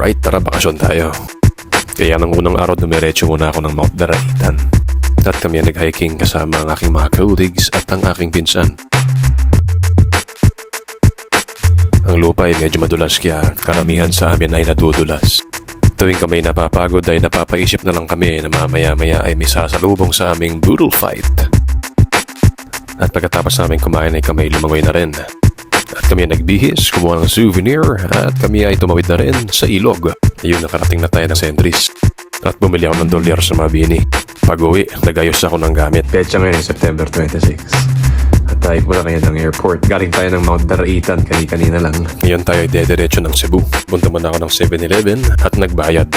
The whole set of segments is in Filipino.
Alright, tara bakasyon tayo. Kaya nang unang araw dumiretso muna ako ng Mount Daraitan. At kami ay nag-hiking kasama ang aking mga colleagues at ang aking pinsan. Ang lupa ay medyo madulas kaya karamihan sa amin ay nadudulas. Tuwing kami napapagod ay napapaisip na lang kami na mamaya-maya ay may sasalubong sa aming brutal fight. At pagkatapos namin kumain ay kami lumangoy na rin. At kami ay nagbihis, kumuha ng souvenir at kami ay tumawid na rin sa ilog. Ayun, nakarating na tayo ng Sentries. At bumili ako ng dolyar sa Mabini. Pag-uwi, nagayos ako ng gamit. Petsa ngayon September 26. At tayo muna kayo ng airport. Galing tayo ng Mount Daraitan kanina lang. Ngayon tayo ay dediretso ng Cebu. Punta muna ako ng 7-Eleven at nagbayad.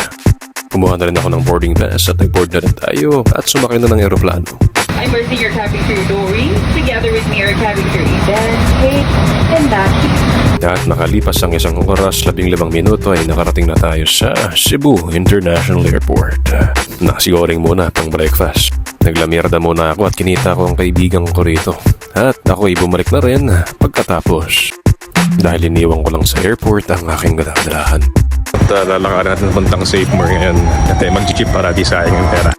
Kumuha na rin ako ng boarding pass at nag-board na rin tayo at sumakay na ng aeroplano. I'm Mercy, your cabin crew Dory. Together with me, our cabin crew Eden, Kate, and Dashi. At nakalipas ang 1 oras, 15 minuto ay nakarating na tayo sa Cebu International Airport. Nakasigoring muna pang breakfast. Naglamirda muna ako at kinita ko ang kaibigan ko rito. At ako ay bumalik na rin pagkatapos. Dahil iniwan ko lang sa airport ang aking gadadalahan. At lalakaran natin puntang Safemore ngayon. At mag-jeep para di sayang ang pera.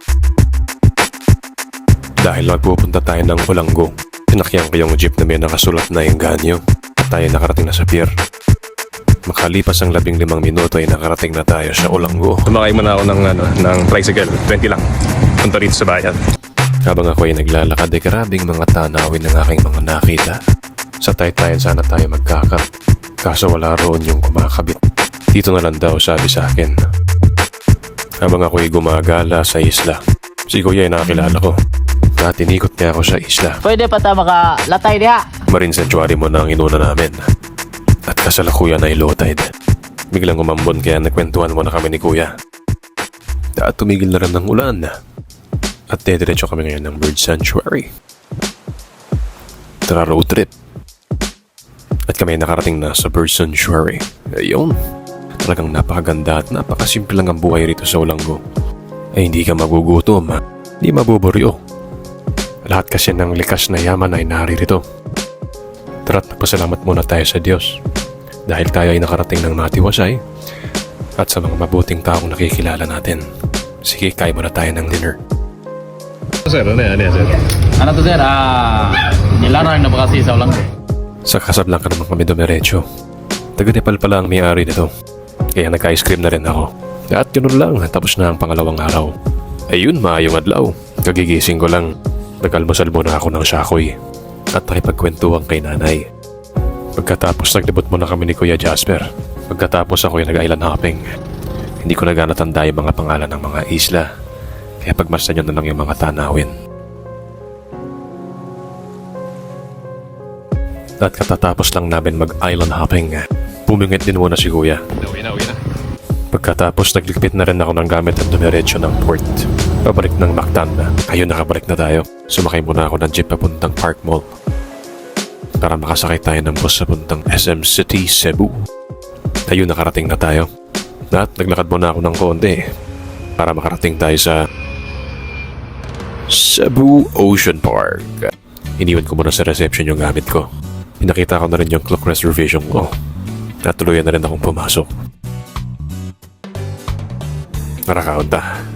Dahil magpupunta tayo ng Olanggo, pinakyan ko yung jeep na may nakasulat na Enganyo at tayo nakarating na sa pier. Makalipas ang 15 minuto ay nakarating na tayo sa Olanggo. Tumakay muna ako ng tricycle, 20 lang, punta rito sa bayan. Habang ako ay naglalakad ay karabing mga tanawin ng aking mga nakita. Sa Taytayan sana tayo magkaka, kaso wala roon yung kumakabit. Dito na lang daw sabi sa akin. Habang ako ay gumagala sa isla, si Kuya ay nakakilala ko. At inikot niya ako sa isla. Pwede pa ta makalatay diha. Marine Sanctuary mo na ang inuna namin. At kasalukuyan ay low tide. Biglang umambon kaya nagkwentuhan mo na kami ni Kuya. At tumigil na rin ng ulan. At dediretso kami ngayon ng Bird Sanctuary. Tara road trip. At kami nakarating na sa Bird Sanctuary. Ayun. Talagang napakaganda at napakasimple lang ang buhay rito sa Olanggo. Ay hindi ka magugutom. Hindi mabuburyo. Lahat kasi ng likas na yaman ay naririto. Tara't nagpasalamat muna tayo sa Diyos dahil tayo ay nakarating ng matiwasay at sa mga mabuting taong nakikilala natin. Sige, kain muna tayo ng dinner. Sir, ano yan, sir? Ano to sir? Nilarang na ba kasi sa Olanggo? Sa Casablanca naman kami dumiretso. Taga-Nepal pala ang may-ari nito. Kaya nagka-ice cream na rin ako. At yun lang, tapos na ang pangalawang araw. Ayun, maayong adlaw. Kagigising ko lang. Nag-almusal muna ako ng shakoy at nakipagkwentuhan kay nanay. Pagkatapos naglibot muna kami ni Kuya Jasper. Pagkatapos ako yung nag-island hopping. Hindi ko na natanda yung mga pangalan ng mga isla. Kaya pagmasdan nyo na lang yung mga tanawin. At katatapos lang namin mag-island hopping, pumingit din muna si Kuya. Uwi na. Pagkatapos nagligpit na rin ako ng gamit at dumiretso ng port. Pabalik ng Mactan. Ayun, nakabalik na tayo. Sumakay muna ako ng jeep papuntang Park Mall para makasakay tayo ng bus papuntang SM City, Cebu. Ayun, nakarating na tayo. At naglakad muna ako ng konti para makarating tayo sa Cebu Ocean Park. Iniwan ko muna sa reception yung gamit ko. Pinakita ko na rin yung clock reservation ko. At tuluyan na rin akong pumasok. Narakaunta.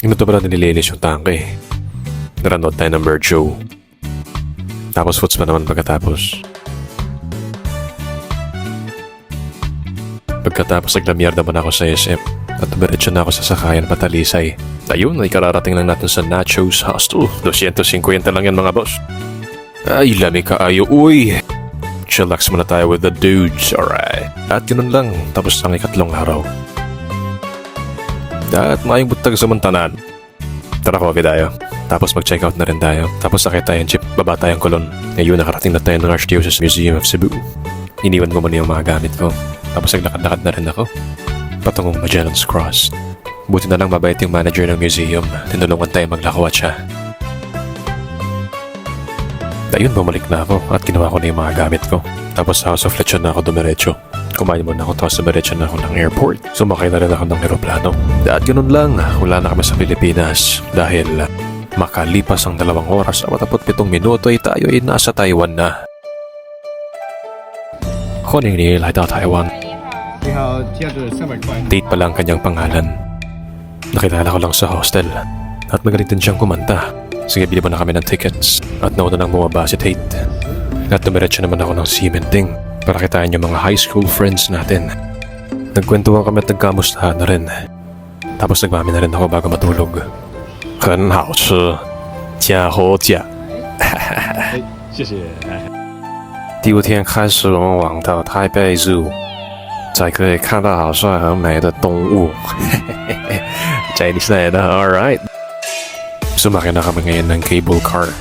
Ito pala nililinis yung tangke. Naranood tayo ng bird show. Tapos foots pa naman pagkatapos. Pagkatapos naglamyar naman ako sa SM at dumiretso na ako sa sakayan patalisay. Ayun, ay kararating lang natin sa Nachos Hostel. 250 lang yan mga boss. Ay, lamig ka ayo. Uy! Chillax muna tayo with the dudes, alright. At yun lang, tapos ang ikatlong araw. At maayong butag sa Montanan. Tara, coffee tayo. Tapos mag-check out na rin tayo. Tapos sakay tayong jeep, baba tayong Colon. Ngayon nakarating na tayo ng Archdiocese Museum of Cebu. Iniwan ko muna yung mga gamit ko. Tapos naglakad-lakad na rin ako patungong Magellan's Cross. Buti na lang mabait yung manager ng museum. Tinulungan tayo maglakwat siya. Ayun, bumalik na ako at ginawa ko na yung mga gamit ko. Tapos sa House of Lechon na ako dumiretso. Kumain muna ako tapos dumiretso na ako ng airport. Sumakay na rin ako ng aeroplano. At ganun lang, wala na kami sa Pilipinas. Dahil makalipas ang 2 oras at 47 minuto ay tayo ay nasa Taiwan na. 欢迎你来到台湾。你好，价值300块。 Tate pala ang kanyang pangalan. Nakilala ko lang sa hostel at magaling din siyang kumanta. Sige, bili mo na kami ng tickets at nauna nang bumaba si Tate. At dumiretso naman ako ng cementing para kitain yung mga high school friends natin. Nagkwentuhan kami at nagkamustahan na rin. Tapos nagmami na rin ako bago matulog. 很好吃，加好价。哎，谢谢。第五天开始，我们往到台北 Zoo， 才可以看到好帅和美的动物。Chinese na yun, alright. Sumakay na kami ngayon ng cable car.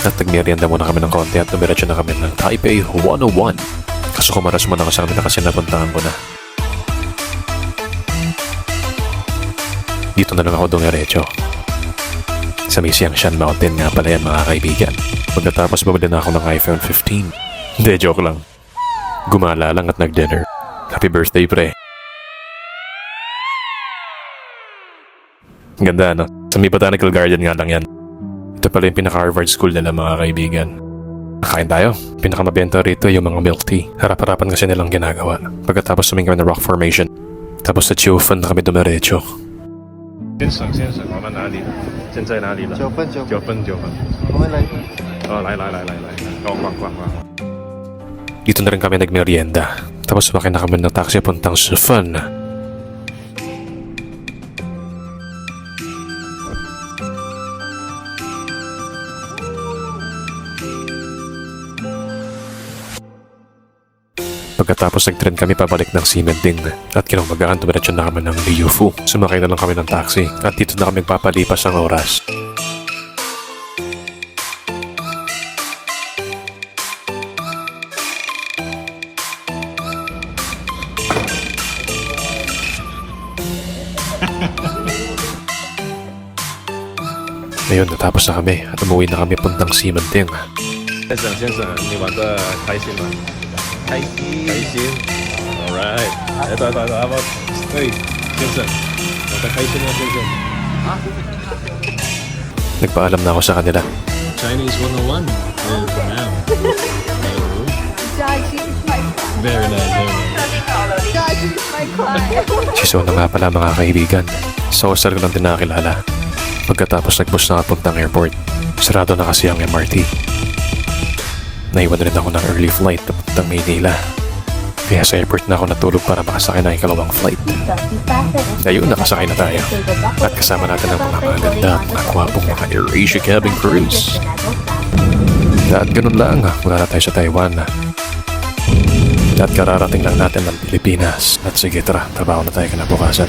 At nagmerienda muna kami ng konti at dumiretso na kami ng Taipei 101. Kaso kumaras muna ako sa kanila kasi napuntahan ko na. Dito na lang ako dumiretso. Sa may Siangshan Mountain nga pala yan mga kaibigan. Pagkatapos bumili na ako ng iPhone 15. Hindi, joke lang. Gumala lang at nag-dinner. Happy birthday, pre. Ganda, no? Sa may Botanical Garden nga lang yan. Ito pala yung pinaka-Harvard School nila mga kaibigan. Kain tayo. Pinakamabenta rito yung mga milk tea. Harap-harapan kasi nilang ginagawa. Pagkatapos sumingin kami ng rock formation. Tapos sa Chiufan na kami dumiretso. 先生，我们哪里了？现在哪里了？9分。我们来。哦，来，逛。 Dito na rin kami nagmerienda. Tapos sumakay na kami ng taxi puntang Sifan. Pagkatapos nag-trend kami pabalik ng cementing at kinumagahan dumiretso na kami ng Liufu. Sumakay na lang kami ng taxi at dito na kami papalipas ang oras. Ngayon, natapos na kami at umuwi na kami puntang cementing. 先生，你玩得开心吗？开心。Alright， ito，阿伯，喂，先生，玩得開心嗎，先生 Nagpaalam na ako sa kanila.？Chinese 101 is now. Dad, she's my client. Very nice. Dad, she's my client. Si Sona nga pala mga kaibigan. Sa hostel ko lang din nakakilala. Pagkatapos nagbus na ako puntang airport. Sarado na kasi ang MRT. Naiwan na rin ako ng early flight na puntang Maynila. Kaya sa airport na ako natulog para makasakay ng ikalawang flight. Ayun, nakasakay na tayo. At kasama natin ang mga maganda at mga kwapong mga AirAsia cabin crews. At ganun lang, wala na tayo sa Taiwan. At kararating lang natin ng Pilipinas. At sige, tara, trabaho na tayo kinabukasan.